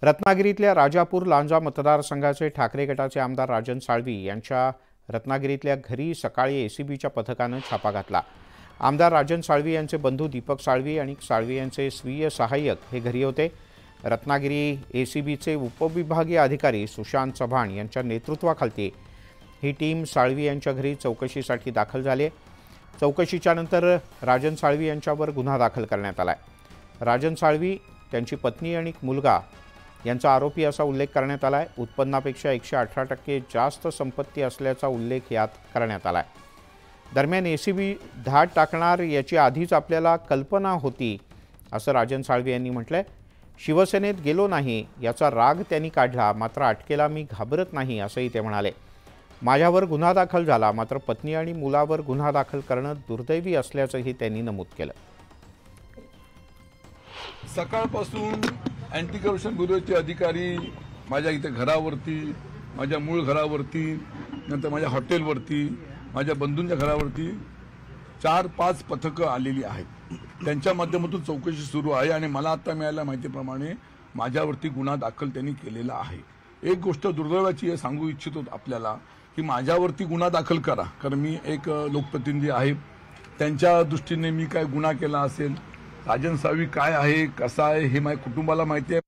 रत्नागिरीतल्या राजापूर लांजा मतदारसंघाचे ठाकरे गटाचे आमदार राजन साळवी यांच्या रत्नागिरीतल्या घरी सकाळी एसीबीच्या पथकानं छापा घातला। आमदार राजन साळवी यांचे बंधू दीपक साळवी आणि साळवी यांचे स्वीय सहाय्यक हे घरी होते। रत्नागिरी एसीबीचे उपविभागीय अधिकारी सुशांत चव्हाण यांच्या नेतृत्वाखाली ही टीम साळवी यांच्या घरी चौकशीसाठी दाखल झाली। चौकशीच्या नंतर राजन साळवी यांच्यावर गुन्हा दाखल करण्यात आला। राजन साळवी, त्यांची पत्नी आणि मुलगा यांचा आरोपी असा उल्लेख करण्यात आला आहे। उत्पन्नापेक्षा 118% जास्त संपत्ती असल्याचा उल्लेख यात करण्यात आला आहे। दरम्यान एसीबी धाड टाकणार याची आधीच आपल्याला कल्पना होती असं राजन साळवी यांनी म्हटलंय। शिवसेनेत गेलो नाही याचा राग त्यांनी काढला, मात्र अटकेला मी घाबरत नाही असंही ते म्हणाले। माझ्यावर गुन्हा दाखल झाला, मात्र पत्नी आणि मुलावर गुन्हा दाखल करणं दुर्दैवी असल्याचंही त्यांनी नमूद केलं। सकाळपासून अँटी करप्शन ब्युरोचे अधिकारी माझ्या इथे घरावरती, माझ्या मूळ घरावरती, नंतर माझ्या हॉटेलवरती, माझ्या बंधूंच्या घरावरती 4-5 पथकं आलेली आहेत। त्यांच्या माध्यमातून चौकशी सुरू आहे आणि मला आता मिळालेल्या माहितीप्रमाणे माझ्यावरती गुन्हा दाखल त्यांनी केलेला आहे। एक गोष्ट दुर्दैवाची सांगू इच्छितो आपल्याला की माझ्यावरती गुन्हा दाखल करा, कारण मी एक लोकप्रतिनिधी आहे। त्यांच्या दृष्टीने मी काय गुन्हा केला असेल, राजन साळवी काय आहे, कसा आहे हे माझ्या कुटुंबाला माहिती आहे।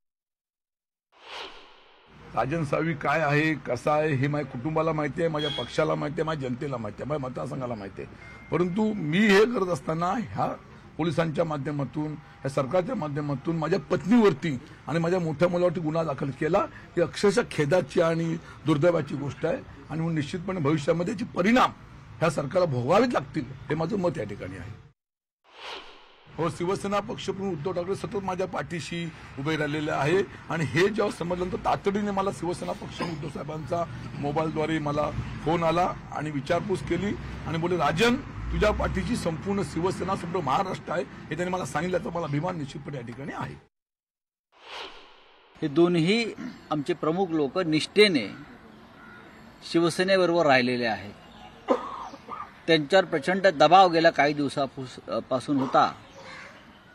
राजन साळवी काय आहे, कसा आहे हे माझ्या कुटुंबाला माहिती आहे, माझ्या पक्षाला माहिती आहे, माझ्या जनतेला माहिती आहे, माझ्या मतदारसंघाला माहिती आहे। परंतु मी हे करत असताना ह्या पोलिसांच्या माध्यमातून, ह्या सरकारच्या माध्यमातून माझ्या पत्नीवरती आणि माझ्या मोठ्या मुलावरती गुन्हा दाखल केला, ही अक्षरशः खेदाची आणि दुर्दैवाची गोष्ट आहे आणि म्हणून निश्चितपणे भविष्यामध्ये याचे परिणाम ह्या सरकारला भोगावेच लागतील, हे माझं मत या ठिकाणी आहे। हो, शिवसेना पक्षप्रमुख उद्धव ठाकरे सतत माझ्या पाठीशी उभे राहिलेले आहे आणि हे जेव्हा समजलं तर तातडीने मला शिवसेना पक्षप्रमुख उद्धव साहेबांचा मोबाईलद्वारे मला फोन आला आणि विचारपूस केली आणि बोलले, राजन तुझ्या पाठीची संपूर्ण शिवसेना, संपूर्ण महाराष्ट्र आहे, हे त्यांनी मला सांगितलं। तर मला अभिमान निश्चितपणे या ठिकाणी आहे। हे दोन्ही आमचे प्रमुख लोक निष्ठेने शिवसेनेबरोबर राहिलेले आहेत। त्यांच्यावर प्रचंड दबाव गेल्या काही दिवसापासून होता,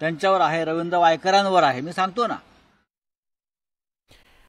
त्यांच्यावर आहे, रवींद्र वायकरांवर आहे। मी सांगतो ना,